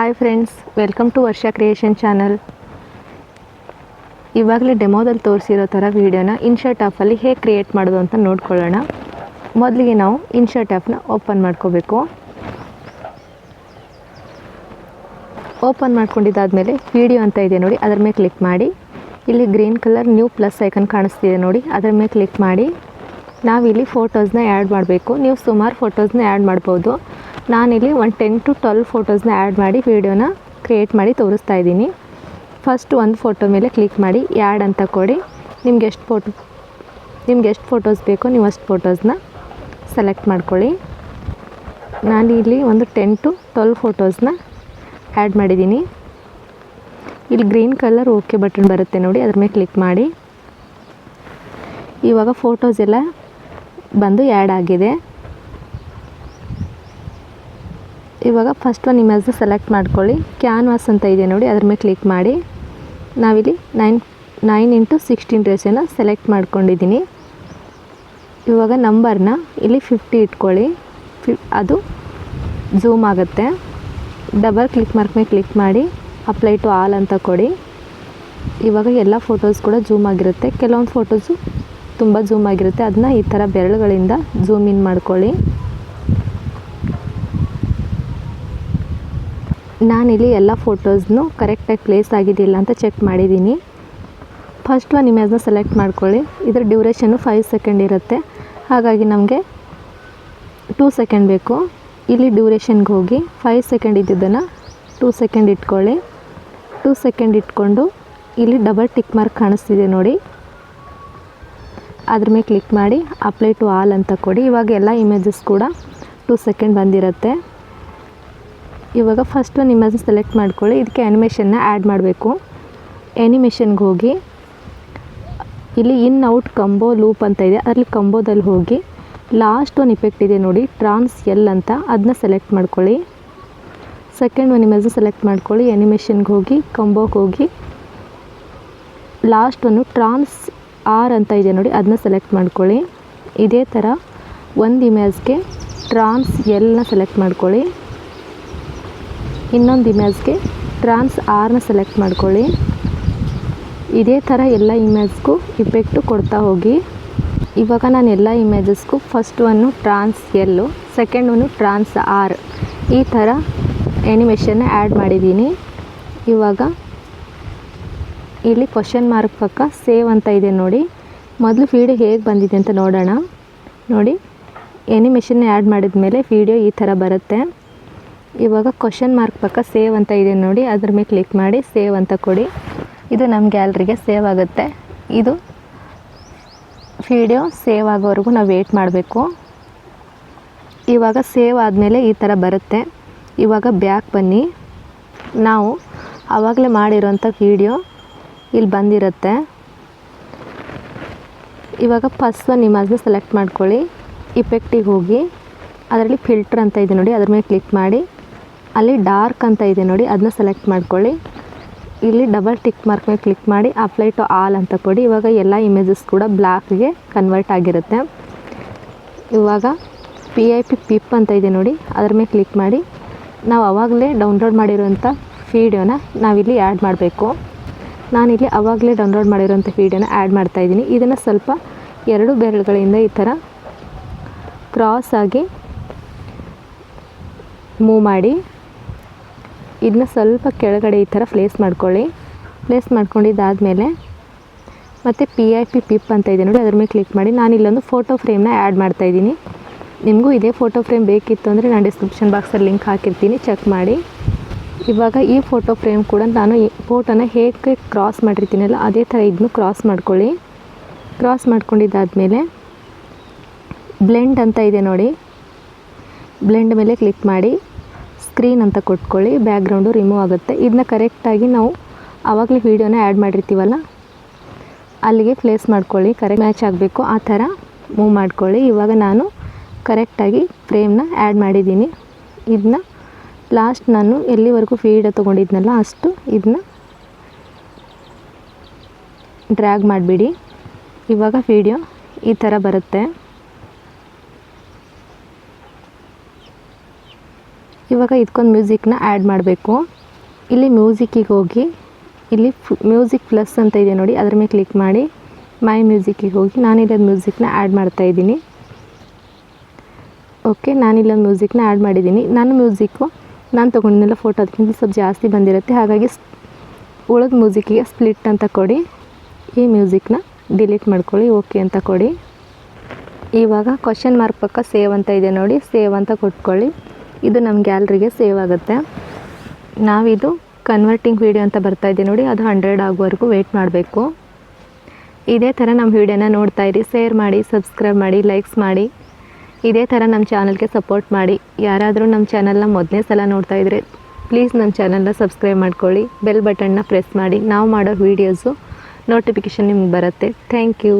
Hi friends, welcome to Varsha creation channel. ಇವಾಗಲೇ ಡೆಮೋದಲ್ಲಿ ತೋರಿಸಿರೋ ಥರ ವೀಡಿಯೋನ ಇನ್ಶರ್ಟ್ ಆ್ಯಪಲ್ಲಿ ಹೇಗೆ ಕ್ರಿಯೇಟ್ ಮಾಡೋದು ಅಂತ ನೋಡ್ಕೊಳ್ಳೋಣ. ಮೊದಲಿಗೆ ನಾವು ಇನ್ಶರ್ಟ್ ಆ್ಯಪ್ನ ಓಪನ್ ಮಾಡ್ಕೋಬೇಕು. ಓಪನ್ ಮಾಡ್ಕೊಂಡಿದ್ದಾದಮೇಲೆ ವಿಡಿಯೋ ಅಂತ ಇದೆ ನೋಡಿ, ಅದರ ಮೇಲೆ ಕ್ಲಿಕ್ ಮಾಡಿ. ಇಲ್ಲಿ green colour new plus icon ಕಾಣಿಸ್ತಿದೆ ನೋಡಿ, ಅದರ ಮೇಲೆ ಕ್ಲಿಕ್ ಮಾಡಿ. ನಾವಿಲ್ಲಿ ಫೋಟೋಸ್ನ ಆ್ಯಡ್ ಮಾಡಬೇಕು. ನೀವು ಸುಮಾರು ಫೋಟೋಸ್ನ ಆ್ಯಡ್ ಮಾಡ್ಬೋದು. ನಾನಿಲ್ಲಿ ಒಂದು 10 to 12 ಫೋಟೋಸ್ನ ಆ್ಯಡ್ ಮಾಡಿ ವಿಡಿಯೋನ ಕ್ರಿಯೇಟ್ ಮಾಡಿ ತೋರಿಸ್ತಾ ಇದ್ದೀನಿ. ಫಸ್ಟ್ ಒಂದು ಫೋಟೋ ಮೇಲೆ ಕ್ಲಿಕ್ ಮಾಡಿ ಆ್ಯಡ್ ಅಂತ ಕೊಡಿ. ನಿಮ್ಗೆ ಎಷ್ಟು ಫೋಟೋಸ್ ಬೇಕೋ ನೀವು ಅಷ್ಟು ಫೋಟೋಸ್ನ ಸೆಲೆಕ್ಟ್ ಮಾಡ್ಕೊಳ್ಳಿ. ನಾನಿಲ್ಲಿ ಒಂದು 10 to 12 ಫೋಟೋಸ್ನ ಆ್ಯಡ್ ಮಾಡಿದ್ದೀನಿ. ಇಲ್ಲಿ ಗ್ರೀನ್ ಕಲರ್ ಓಕೆ ಬಟನ್ ಬರುತ್ತೆ ನೋಡಿ, ಅದ್ರ ಮೇಲೆ ಕ್ಲಿಕ್ ಮಾಡಿ. ಇವಾಗ ಫೋಟೋಸ್ ಎಲ್ಲ ಬಂದು ಆ್ಯಡ್ ಆಗಿದೆ. ಇವಾಗ ಫಸ್ಟ್ ಒಂದು ಇಮೇಜ್ನ ಸೆಲೆಕ್ಟ್ ಮಾಡ್ಕೊಳ್ಳಿ. ಕ್ಯಾನ್ವಾಸ್ ಅಂತ ಇದೆ ನೋಡಿ, ಅದ್ರ ಮೇಲೆ ಕ್ಲಿಕ್ ಮಾಡಿ. ನಾವಿಲ್ಲಿ 9:16 ರೇಷನ್ನ ಸೆಲೆಕ್ಟ್ ಮಾಡ್ಕೊಂಡಿದ್ದೀನಿ. ಇವಾಗ ನಂಬರ್ನ ಇಲ್ಲಿ 50 ಇಟ್ಕೊಳ್ಳಿ, ಅದು ಝೂಮ್ ಆಗುತ್ತೆ. ಡಬಲ್ ಕ್ಲಿಕ್ ಮಾರ್ಕ್ ಮೇಲೆ ಕ್ಲಿಕ್ ಮಾಡಿ ಅಪ್ಲೈ ಟು ಆಲ್ ಅಂತ ಕೊಡಿ. ಇವಾಗ ಎಲ್ಲ ಫೋಟೋಸ್ ಕೂಡ ಝೂಮ್ ಆಗಿರುತ್ತೆ. ಕೆಲವೊಂದು ಫೋಟೋಸು ತುಂಬ ಝೂಮ್ ಆಗಿರುತ್ತೆ, ಅದನ್ನ ಈ ಥರ ಬೆರಳುಗಳಿಂದ ಝೂಮ್ ಇನ್ ಮಾಡ್ಕೊಳ್ಳಿ. ನಾನಿಲ್ಲಿ ಎಲ್ಲ ಫೋಟೋಸ್ನು ಕರೆಕ್ಟಾಗಿ ಪ್ಲೇಸ್ ಆಗಿದೆಯಿಲ್ಲ ಅಂತ ಚೆಕ್ ಮಾಡಿದ್ದೀನಿ. ಫಸ್ಟ್ ಒಂದು ಇಮೇಜ್ನ ಸೆಲೆಕ್ಟ್ ಮಾಡ್ಕೊಳ್ಳಿ. ಇದರ ಡ್ಯೂರೇಷನ್ನು 5 ಸೆಕೆಂಡ್ ಇರುತ್ತೆ, ಹಾಗಾಗಿ ನಮಗೆ 2 ಸೆಕೆಂಡ್ ಬೇಕು. ಇಲ್ಲಿ ಡ್ಯೂರೇಷನ್ಗೆ ಹೋಗಿ 5 ಸೆಕೆಂಡ್ ಇದ್ದಿದ್ದನ್ನು 2 ಸೆಕೆಂಡ್ ಇಟ್ಕೊಳ್ಳಿ. 2 ಸೆಕೆಂಡ್ ಇಟ್ಕೊಂಡು ಇಲ್ಲಿ ಡಬಲ್ ಟಿಕ್ ಮಾರ್ಕ್ ಕಾಣಿಸ್ತಿದೆ ನೋಡಿ, ಅದ್ರ ಮೇಲೆ ಕ್ಲಿಕ್ ಮಾಡಿ ಅಪ್ಲೈ ಟು ಆಲ್ ಅಂತ ಕೊಡಿ. ಇವಾಗ ಎಲ್ಲ ಇಮೇಜಸ್ ಕೂಡ 2 ಸೆಕೆಂಡ್ ಬಂದಿರುತ್ತೆ. ಇವಾಗ ಫಸ್ಟ್ ಒಂದು ಇಮೇಜ್ನ ಸೆಲೆಕ್ಟ್ ಮಾಡ್ಕೊಳ್ಳಿ. ಇದಕ್ಕೆ ಆ್ಯನಿಮೇಷನ್ನ ಆ್ಯಡ್ ಮಾಡಬೇಕು. ಆ್ಯನಿಮೇಷನ್ಗೆ ಹೋಗಿ ಇಲ್ಲಿ ಇನ್ ಔಟ್ ಕಂಬೋ ಲೂಪ್ ಅಂತ ಇದೆ, ಅದರಲ್ಲಿ ಕಂಬೋದಲ್ಲಿ ಹೋಗಿ ಲಾಸ್ಟ್ ಒಂದು ಇಫೆಕ್ಟ್ ಇದೆ ನೋಡಿ, ಟ್ರಾನ್ಸ್ ಎಲ್ ಅಂತ, ಅದನ್ನ ಸೆಲೆಕ್ಟ್ ಮಾಡ್ಕೊಳ್ಳಿ. ಸೆಕೆಂಡ್ ಒಂದು ಇಮೇಜ್ನ ಸೆಲೆಕ್ಟ್ ಮಾಡ್ಕೊಳ್ಳಿ. ಆ್ಯನಿಮೇಷನ್ಗೆ ಹೋಗಿ ಕಂಬೋಗೆ ಹೋಗಿ ಲಾಸ್ಟ್ ಒಂದು ಟ್ರಾನ್ಸ್ ಆರ್ ಅಂತ ಇದೆ ನೋಡಿ, ಅದನ್ನ ಸೆಲೆಕ್ಟ್ ಮಾಡ್ಕೊಳ್ಳಿ. ಇದೇ ಥರ ಒಂದು ಇಮೇಜ್ಗೆ ಟ್ರಾನ್ಸ್ ಎಲ್ನ ಸೆಲೆಕ್ಟ್ ಮಾಡ್ಕೊಳ್ಳಿ. ಇನ್ನೊಂದು ಇಮೇಜ್ಗೆ ಟ್ರಾನ್ಸ್ ಆರ್ನ ಸೆಲೆಕ್ಟ್ ಮಾಡ್ಕೊಳ್ಳಿ. ಇದೇ ಥರ ಎಲ್ಲ ಇಮೇಜ್ಗೂ ಇಫೆಕ್ಟು ಕೊಡ್ತಾ ಹೋಗಿ. ಇವಾಗ ನಾನು ಎಲ್ಲ ಇಮೇಜಸ್ಗೂ ಫಸ್ಟ್ ಒನ್ನು ಟ್ರಾನ್ಸ್ ಎಲ್ಲು, ಸೆಕೆಂಡ್ ಒನ್ನು ಟ್ರಾನ್ಸ್ ಆರ್, ಈ ಥರ ಆ್ಯನಿಮೇಷನ್ನ ಆ್ಯಡ್ ಮಾಡಿದ್ದೀನಿ. ಇವಾಗ ಇಲ್ಲಿ ಕ್ವಶನ್ ಮಾರ್ಕ್ ಪಕ್ಕ ಸೇವ್ ಅಂತ ಇದೆ ನೋಡಿ. ಮೊದಲು ವಿಡಿಯೋ ಹೇಗೆ ಬಂದಿದೆ ಅಂತ ನೋಡೋಣ. ನೋಡಿ, ಆ್ಯನಿಮೇಷನ್ನ ಆ್ಯಡ್ ಮಾಡಿದ ಮೇಲೆ ವಿಡಿಯೋ ಈ ಥರ ಬರುತ್ತೆ. ಇವಾಗ ಕ್ವಶನ್ ಮಾರ್ಕ್ ಪಕ್ಕ ಸೇವ್ ಅಂತ ಇದೆ ನೋಡಿ, ಅದ್ರ ಮೇಲೆ ಕ್ಲಿಕ್ ಮಾಡಿ ಸೇವ್ ಅಂತ ಕೊಡಿ. ಇದು ನಮ್ಮ ಗ್ಯಾಲರಿಗೆ ಸೇವ್ ಆಗುತ್ತೆ. ಇದು ವಿಡಿಯೋ ಸೇವ್ ಆಗೋವರೆಗೂ ನಾವು ವೇಟ್ ಮಾಡಬೇಕು. ಇವಾಗ ಸೇವ್ ಆದಮೇಲೆ ಈ ಥರ ಬರುತ್ತೆ. ಇವಾಗ ಬ್ಯಾಕ್ ಬನ್ನಿ. ನಾವು ಆವಾಗಲೇ ಮಾಡಿರೋಂಥ ವಿಡಿಯೋ ಇಲ್ಲಿ ಬಂದಿರುತ್ತೆ. ಇವಾಗ ಫಸ್ಟ್ ಒಂದು ಇಮೇಜ್ನ ಸೆಲೆಕ್ಟ್ ಮಾಡ್ಕೊಳ್ಳಿ. ಇಫೆಕ್ಟಿಗೆ ಹೋಗಿ ಅದರಲ್ಲಿ ಫಿಲ್ಟರ್ ಅಂತ ಇದೆ ನೋಡಿ, ಅದ್ರ ಮೇಲೆ ಕ್ಲಿಕ್ ಮಾಡಿ. ಅಲ್ಲಿ ಡಾರ್ಕ್ ಅಂತ ಇದೆ ನೋಡಿ, ಅದನ್ನ ಸೆಲೆಕ್ಟ್ ಮಾಡ್ಕೊಳ್ಳಿ. ಇಲ್ಲಿ ಡಬಲ್ ಟಿಕ್ ಮಾರ್ಕ್ ಮೇಲೆ ಕ್ಲಿಕ್ ಮಾಡಿ ಅಪ್ಲೈ ಟು ಆಲ್ ಅಂತ ಕೊಡಿ. ಇವಾಗ ಎಲ್ಲ ಇಮೇಜಸ್ ಕೂಡ ಬ್ಲ್ಯಾಕ್ಗೆ ಕನ್ವರ್ಟ್ ಆಗಿರುತ್ತೆ. ಇವಾಗ PIP ಪಿಪ್ ಅಂತ ಇದೆ ನೋಡಿ, ಅದ್ರ ಮೇಲೆ ಕ್ಲಿಕ್ ಮಾಡಿ. ನಾವು ಆವಾಗಲೇ ಡೌನ್ಲೋಡ್ ಮಾಡಿರೋಂಥ ವೀಡಿಯೋನ ನಾವಿಲ್ಲಿ ಆ್ಯಡ್ ಮಾಡಬೇಕು. ನಾನಿಲ್ಲಿ ಆವಾಗಲೇ ಡೌನ್ಲೋಡ್ ಮಾಡಿರೋಂಥ ವೀಡಿಯೋನ ಆ್ಯಡ್ ಮಾಡ್ತಾಯಿದ್ದೀನಿ. ಇದನ್ನು ಸ್ವಲ್ಪ 2 ಬೆರಳುಗಳಿಂದ ಈ ಥರ ಕ್ರಾಸ್ ಆಗಿ ಮೂವ್ ಮಾಡಿ ಇದನ್ನ ಸ್ವಲ್ಪ ಕೆಳಗಡೆ ಈ ಥರ ಪ್ಲೇಸ್ ಮಾಡ್ಕೊಳ್ಳಿ. ಪ್ಲೇಸ್ ಮಾಡ್ಕೊಂಡಿದ್ದಾದಮೇಲೆ ಮತ್ತು PIP ಪಿಪ್ ಅಂತ ಇದೆ ನೋಡಿ, ಅದ್ರ ಮೇಲೆ ಕ್ಲಿಕ್ ಮಾಡಿ. ನಾನಿಲ್ಲೊಂದು ಫೋಟೋ ಫ್ರೇಮ್ನ ಆ್ಯಡ್ ಮಾಡ್ತಾಯಿದ್ದೀನಿ. ನಿಮಗೂ ಇದೇ ಫೋಟೋ ಫ್ರೇಮ್ ಬೇಕಿತ್ತು ಅಂದರೆ ನಾನು ಡಿಸ್ಕ್ರಿಪ್ಷನ್ ಬಾಕ್ಸಲ್ಲಿ ಲಿಂಕ್ ಹಾಕಿರ್ತೀನಿ, ಚೆಕ್ ಮಾಡಿ. ಇವಾಗ ಈ ಫೋಟೋ ಫ್ರೇಮ್ ಕೂಡ ನಾನು ಈ ಫೋಟೋನ ಹೇಗೆ ಕ್ರಾಸ್ ಮಾಡಿರ್ತೀನಲ್ಲ ಅದೇ ಥರ ಇದನ್ನು ಕ್ರಾಸ್ ಮಾಡ್ಕೊಳ್ಳಿ. ಕ್ರಾಸ್ ಮಾಡ್ಕೊಂಡಿದ್ದಾದಮೇಲೆ ಬ್ಲೆಂಡ್ ಅಂತ ಇದೆ ನೋಡಿ, ಬ್ಲೆಂಡ್ ಮೇಲೆ ಕ್ಲಿಕ್ ಮಾಡಿ ಸ್ಕ್ರೀನ್ ಅಂತ ಕೊಟ್ಕೊಳ್ಳಿ. ಬ್ಯಾಕ್ಗ್ರೌಂಡು ರಿಮೂವ್ ಆಗುತ್ತೆ. ಇದನ್ನ ಕರೆಕ್ಟಾಗಿ ನಾವು ಆವಾಗಲೇ ವೀಡಿಯೋನ ಆ್ಯಡ್ ಮಾಡಿರ್ತೀವಲ್ಲ ಅಲ್ಲಿಗೆ ಪ್ಲೇಸ್ ಮಾಡ್ಕೊಳ್ಳಿ. ಕರೆಕ್ಟ್ ಮ್ಯಾಚ್ ಆಗಬೇಕು, ಆ ಥರ ಮೂವ್ ಮಾಡ್ಕೊಳ್ಳಿ. ಇವಾಗ ನಾನು ಕರೆಕ್ಟಾಗಿ ಫ್ರೇಮ್ನ ಆ್ಯಡ್ ಮಾಡಿದ್ದೀನಿ. ಇದನ್ನ ಲಾಸ್ಟ್ ನಾನು ಎಲ್ಲಿವರೆಗೂ ವೀಡಿಯೋ ತೊಗೊಂಡಿದ್ನಲ್ಲ ಅಷ್ಟು ಇದನ್ನ ಡ್ರ್ಯಾಗ್ ಮಾಡಿಬಿಡಿ. ಇವಾಗ ವೀಡಿಯೋ ಈ ಥರ ಬರುತ್ತೆ. ಇವಾಗ ಇದಕ್ಕೊಂದು ಮ್ಯೂಸಿಕ್ನ ಆ್ಯಡ್ ಮಾಡಬೇಕು. ಇಲ್ಲಿ ಮ್ಯೂಸಿಕ್ಕಿಗೆ ಹೋಗಿ ಇಲ್ಲಿ ಮ್ಯೂಸಿಕ್ ಪ್ಲಸ್ ಅಂತ ಇದೆ ನೋಡಿ, ಅದ್ರ ಮೇಲೆ ಕ್ಲಿಕ್ ಮಾಡಿ ಮೈ ಮ್ಯೂಸಿಕ್ಕಿಗೆ ಹೋಗಿ ನಾನಿಲ್ಲೊಂದು ಮ್ಯೂಸಿಕ್ನ ಆ್ಯಡ್ ಮಾಡ್ತಾಯಿದ್ದೀನಿ. ಓಕೆ, ನಾನಿಲ್ಲೊಂದು ಮ್ಯೂಸಿಕ್ನ ಆ್ಯಡ್ ಮಾಡಿದ್ದೀನಿ. ನಾನು ಮ್ಯೂಸಿಕ್ಕು ನಾನು ತೊಗೊಂಡಿನೆಲ್ಲ ಫೋಟೋ ಅದಕ್ಕಿಂತ ಸ್ವಲ್ಪ ಜಾಸ್ತಿ ಬಂದಿರುತ್ತೆ, ಹಾಗಾಗಿ ಉಳಿದ ಮ್ಯೂಸಿಕ್ಕಿಗೆ ಸ್ಪ್ಲಿಟ್ ಅಂತ ಕೊಡಿ. ಈ ಮ್ಯೂಸಿಕ್ನ ಡಿಲೀಟ್ ಮಾಡ್ಕೊಳ್ಳಿ, ಓಕೆ ಅಂತ ಕೊಡಿ. ಇವಾಗ ಕ್ವಶನ್ ಮಾರ್ಕ್ ಪಕ್ಕ ಸೇವ್ ಅಂತ ಇದೆ ನೋಡಿ, ಸೇವ್ ಅಂತ ಕೊಟ್ಕೊಳ್ಳಿ. ಇದು ನಮ್ಮ ಗ್ಯಾಲ್ರಿಗೆ ಸೇವ್ ಆಗುತ್ತೆ. ನಾವಿದು ಕನ್ವರ್ಟಿಂಗ್ ವೀಡಿಯೋ ಅಂತ ಬರ್ತಾಯಿದೆ ನೋಡಿ, ಅದು 100 ಆಗೋವರೆಗೂ ವೆಯ್ಟ್ ಮಾಡಬೇಕು. ಇದೇ ಥರ ನಮ್ಮ ವೀಡಿಯೋನ ನೋಡ್ತಾಯಿರಿ, ಶೇರ್ ಮಾಡಿ, ಸಬ್ಸ್ಕ್ರೈಬ್ ಮಾಡಿ, ಲೈಕ್ಸ್ ಮಾಡಿ. ಇದೇ ಥರ ನಮ್ಮ ಚಾನಲ್ಗೆ ಸಪೋರ್ಟ್ ಮಾಡಿ. ಯಾರಾದರೂ ನಮ್ಮ ಚಾನಲ್ನ ಮೊದಲನೇ ಸಲ ನೋಡ್ತಾಯಿದ್ರೆ ಪ್ಲೀಸ್ ನಮ್ಮ ಚಾನಲ್ನ ಸಬ್ಸ್ಕ್ರೈಬ್ ಮಾಡ್ಕೊಳ್ಳಿ, ಬೆಲ್ ಬಟನ್ನ ಪ್ರೆಸ್ ಮಾಡಿ. ನಾವು ಮಾಡೋ ವೀಡಿಯೋಸು ನೋಟಿಫಿಕೇಷನ್ ನಿಮ್ಗೆ ಬರುತ್ತೆ. Thank you.